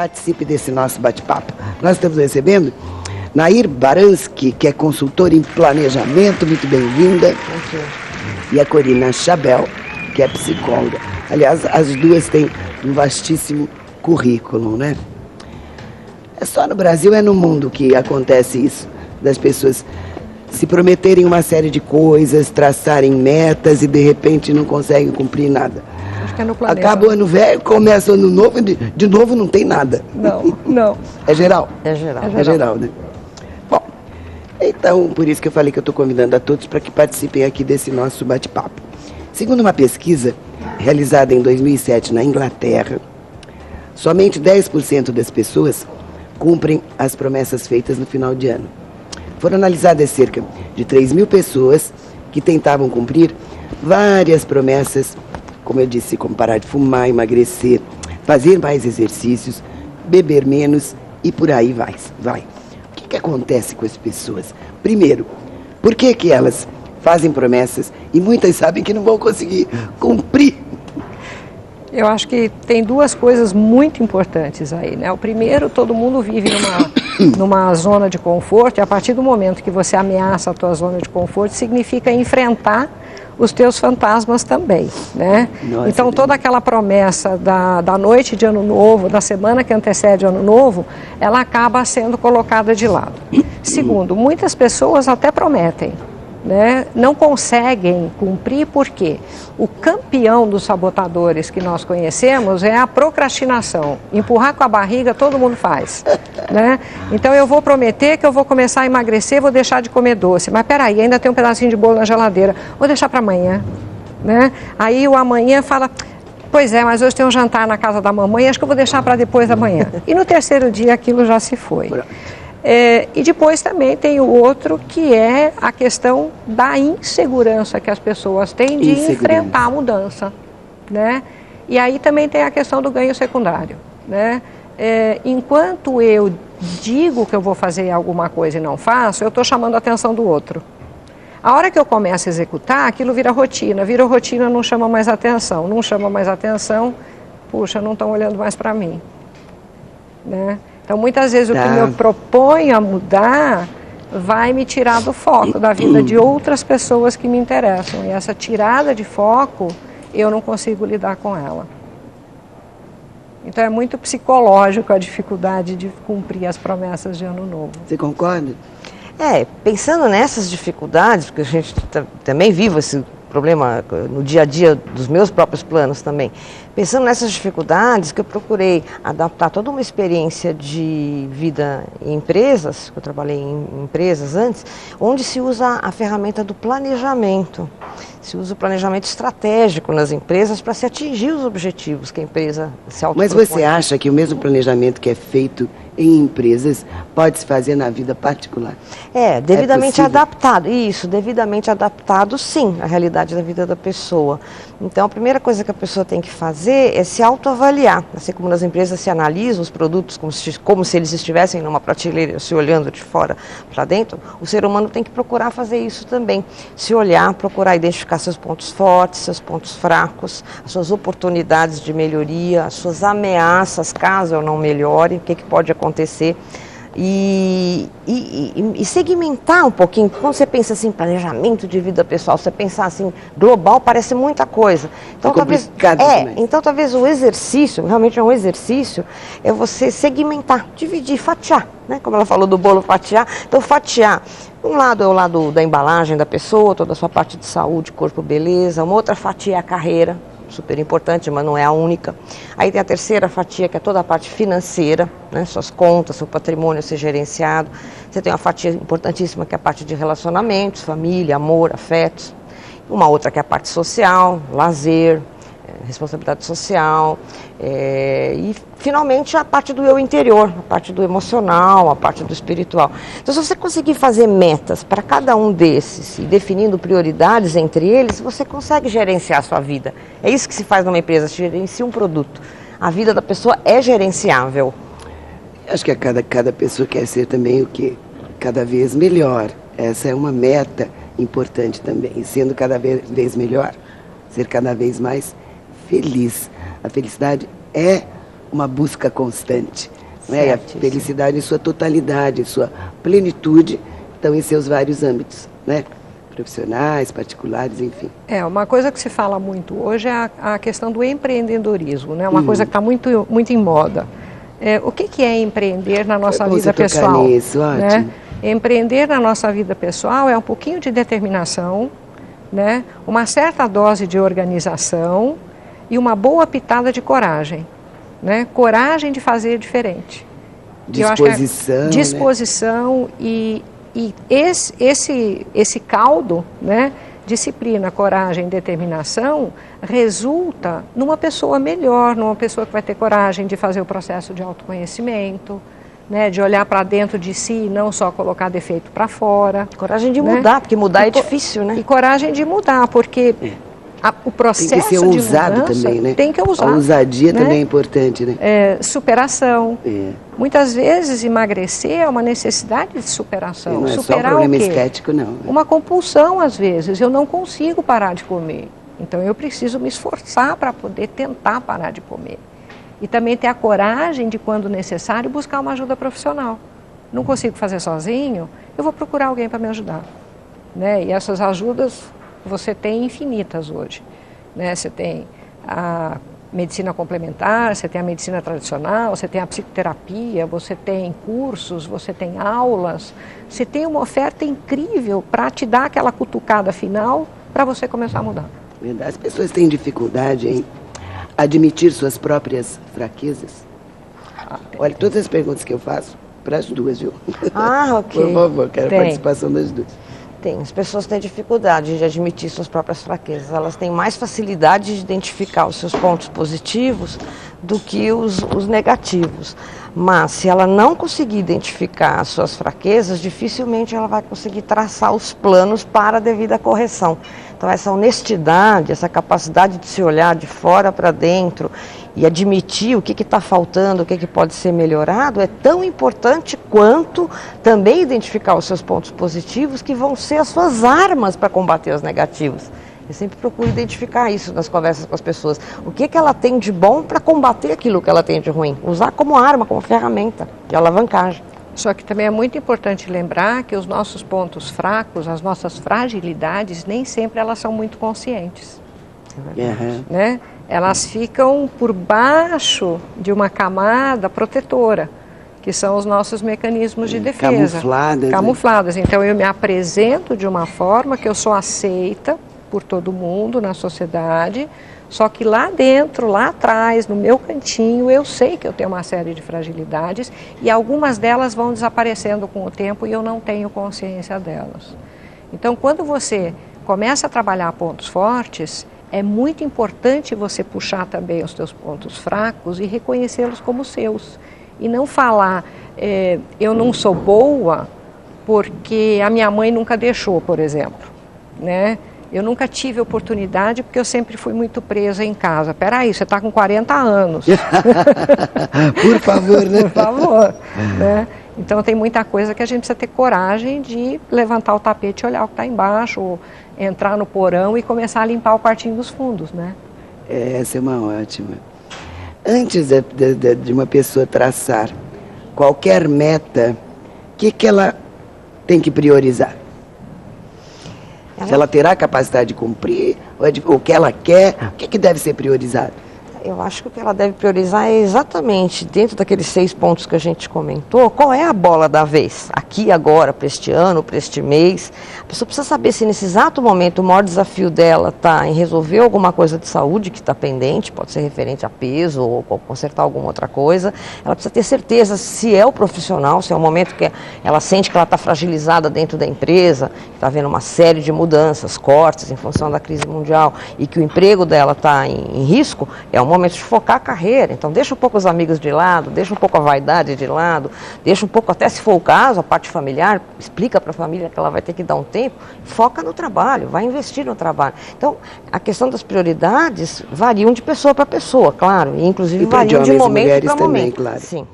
participe desse nosso bate-papo. Nós estamos recebendo Nair Baranski, que é consultora em planejamento, muito bem-vinda. E a Corina Chabel, que é psicóloga. Aliás, as duas têm um vastíssimo currículo, né? É só no Brasil, é no mundo que acontece isso, das pessoas se prometerem uma série de coisas, traçarem metas e de repente não conseguem cumprir nada. Acho que é no planeta. Acaba o ano velho, começa o ano novo e de novo não tem nada. Não. É geral? É geral. É geral, né? Bom, então, por isso que eu falei que eu estou convidando a todos para que participem aqui desse nosso bate-papo. Segundo uma pesquisa realizada em 2007 na Inglaterra, somente 10% das pessoas cumprem as promessas feitas no final de ano. Foram analisadas cerca de 3.000 pessoas que tentavam cumprir várias promessas, como eu disse, como parar de fumar, emagrecer, fazer mais exercícios, beber menos e por aí vai. O que acontece com as pessoas? Primeiro, por que elas fazem promessas e muitas sabem que não vão conseguir cumprir? Eu acho que tem duas coisas muito importantes aí, né? O primeiro, todo mundo vive numa zona de conforto, e a partir do momento que você ameaça a tua zona de conforto, significa enfrentar os teus fantasmas também, né? Nossa, então toda aquela promessa da noite de Ano Novo, da semana que antecede o Ano Novo, ela acaba sendo colocada de lado. Segundo, muitas pessoas até prometem, né? Não conseguem cumprir porque o campeão dos sabotadores que nós conhecemos é a procrastinação. Empurrar com a barriga todo mundo faz, né? Então eu vou prometer que eu vou começar a emagrecer, vou deixar de comer doce, mas peraí, ainda tem um pedacinho de bolo na geladeira, vou deixar para amanhã, né? Aí o amanhã fala, pois é, mas hoje tem um jantar na casa da mamãe, acho que eu vou deixar para depois da manhã. E no terceiro dia aquilo já se foi. E depois também tem o outro, que é a questão da insegurança que as pessoas têm de enfrentar a mudança, né? E aí também tem a questão do ganho secundário, né? Enquanto eu digo que eu vou fazer alguma coisa e não faço, eu estou chamando a atenção do outro. A hora que eu começo a executar, aquilo vira rotina, não chama mais atenção, puxa, não estão olhando mais para mim, né? Então, muitas vezes, o que eu proponho a mudar vai me tirar do foco da vida de outras pessoas que me interessam. E essa tirada de foco, eu não consigo lidar com ela. Então, é muito psicológico a dificuldade de cumprir as promessas de Ano Novo. Você concorda? Pensando nessas dificuldades, porque a gente também vive esse problema no dia a dia dos meus próprios planos também. Pensando nessas dificuldades, que eu procurei adaptar toda uma experiência de vida em empresas, que eu trabalhei em empresas antes, onde se usa a ferramenta do planejamento. Se usa o planejamento estratégico nas empresas para se atingir os objetivos que a empresa se autopropõe. Mas você acha que o mesmo planejamento que é feito em empresas pode se fazer na vida particular? Devidamente adaptado. Isso, devidamente adaptado, sim, à realidade da vida da pessoa. Então, a primeira coisa que a pessoa tem que fazer é se autoavaliar. Assim como nas empresas se analisam os produtos como se eles estivessem numa prateleira, se olhando de fora para dentro, o ser humano tem que procurar fazer isso também. Se olhar, procurar identificar seus pontos fortes, seus pontos fracos, as suas oportunidades de melhoria, as suas ameaças, caso eu não melhore, o que pode acontecer. E segmentar um pouquinho. Quando você pensa assim, planejamento de vida pessoal, você pensar assim, global, parece muita coisa. Então, talvez o exercício, realmente é um exercício, é você segmentar, dividir, fatiar, né? Como ela falou do bolo, fatiar. Então, fatiar. Um lado é o lado da embalagem da pessoa, toda a sua parte de saúde, corpo, beleza. Uma outra fatia é a carreira, super importante, mas não é a única. Aí tem a terceira fatia, que é toda a parte financeira, né? Suas contas, seu patrimônio ser gerenciado. Você tem uma fatia importantíssima, que é a parte de relacionamentos, família, amor, afetos. Uma outra que é a parte social, lazer, responsabilidade social. E, finalmente, a parte do eu interior, a parte do emocional, a parte do espiritual. Então, se você conseguir fazer metas para cada um desses e definindo prioridades entre eles, você consegue gerenciar a sua vida. É isso que se faz numa empresa, se gerencia um produto. A vida da pessoa é gerenciável. Acho que cada pessoa quer ser também o quê? Cada vez melhor. Essa é uma meta importante também. E sendo cada vez melhor, ser cada vez mais feliz. A felicidade é uma busca constante. Né? E a felicidade em sua totalidade, em sua plenitude, estão em seus vários âmbitos, né? Profissionais, particulares, enfim. Uma coisa que se fala muito hoje é a questão do empreendedorismo, né? Uma coisa que está muito, muito em moda. O que é empreender na nossa vida pessoal? Nisso, né? ótimo. Empreender na nossa vida pessoal é um pouquinho de determinação, né? Uma certa dose de organização e uma boa pitada de coragem. Né? Coragem de fazer diferente. Disposição. Disposição, né? E esse caldo, né? Disciplina, coragem, determinação, resulta numa pessoa melhor, numa pessoa que vai ter coragem de fazer o processo de autoconhecimento, né? De olhar para dentro de si e não só colocar defeito para fora. Coragem de né? mudar, porque mudar é difícil, né? E coragem de mudar, porque o processo tem que ser ousado também, né? Tem que ousar. A ousadia né? também é importante, né? Superação. Muitas vezes emagrecer é uma necessidade de superação. Não é Superar só um problema o quê? estético, não. Uma compulsão, às vezes. Eu não consigo parar de comer. Então eu preciso me esforçar para poder tentar parar de comer. E também ter a coragem de, quando necessário, buscar uma ajuda profissional. Não consigo fazer sozinho, eu vou procurar alguém para me ajudar. Né? E essas ajudas você tem infinitas hoje. Né? Você tem a medicina complementar, você tem a medicina tradicional, você tem a psicoterapia, você tem cursos, você tem aulas, você tem uma oferta incrível para te dar aquela cutucada final para você começar a mudar. As pessoas têm dificuldade em admitir suas próprias fraquezas. Olha, todas as perguntas que eu faço, para as duas, viu? Ok. Por favor, quero a participação das duas. Tem. As pessoas têm dificuldade de admitir suas próprias fraquezas. Elas têm mais facilidade de identificar os seus pontos positivos do que os negativos. Mas, se ela não conseguir identificar as suas fraquezas, dificilmente ela vai conseguir traçar os planos para a devida correção. Então, essa honestidade, essa capacidade de se olhar de fora para dentro e admitir o que está faltando, o que pode ser melhorado, é tão importante quanto também identificar os seus pontos positivos, que vão ser as suas armas para combater os negativos. Eu sempre procuro identificar isso nas conversas com as pessoas. O que ela tem de bom para combater aquilo que ela tem de ruim. Usar como arma, como ferramenta de alavancagem. Só que também é muito importante lembrar que os nossos pontos fracos, as nossas fragilidades, nem sempre elas são muito conscientes. Né? Elas ficam por baixo de uma camada protetora, que são os nossos mecanismos de defesa. Camufladas. Então eu me apresento de uma forma que eu sou aceita por todo mundo na sociedade, só que lá dentro, lá atrás, no meu cantinho, eu sei que eu tenho uma série de fragilidades e algumas delas vão desaparecendo com o tempo e eu não tenho consciência delas. Então, quando você começa a trabalhar pontos fortes, é muito importante você puxar também os seus pontos fracos e reconhecê-los como seus. E não falar, eu não sou boa porque a minha mãe nunca deixou, por exemplo, né? Eu nunca tive oportunidade porque eu sempre fui muito presa em casa. Peraí, você está com 40 anos. Por favor, né? Por favor. Né? Então tem muita coisa que a gente precisa ter coragem de levantar o tapete e olhar o que está embaixo, ou entrar no porão e começar a limpar o quartinho dos fundos, né? Essa é uma ótima. Antes de uma pessoa traçar qualquer meta, o que ela tem que priorizar? Se ela terá capacidade de cumprir, ou o que ela quer, o que deve ser priorizado? Eu acho que o que ela deve priorizar é exatamente, dentro daqueles 6 pontos que a gente comentou, qual é a bola da vez, aqui agora, para este ano, para este mês. A pessoa precisa saber se nesse exato momento o maior desafio dela está em resolver alguma coisa de saúde que está pendente, pode ser referente a peso ou consertar alguma outra coisa. Ela precisa ter certeza se é o profissional, se é o momento que ela sente que ela está fragilizada dentro da empresa, que está havendo uma série de mudanças, cortes em função da crise mundial e que o emprego dela está em risco, é um momento de focar a carreira. Então deixa um pouco os amigos de lado, deixa um pouco a vaidade de lado, deixa um pouco, até se for o caso, a parte familiar, explica para a família que ela vai ter que dar um tempo, foca no trabalho, vai investir no trabalho. Então a questão das prioridades variam de pessoa para pessoa, claro, e inclusive variam de momento para momento. Claro. Sim.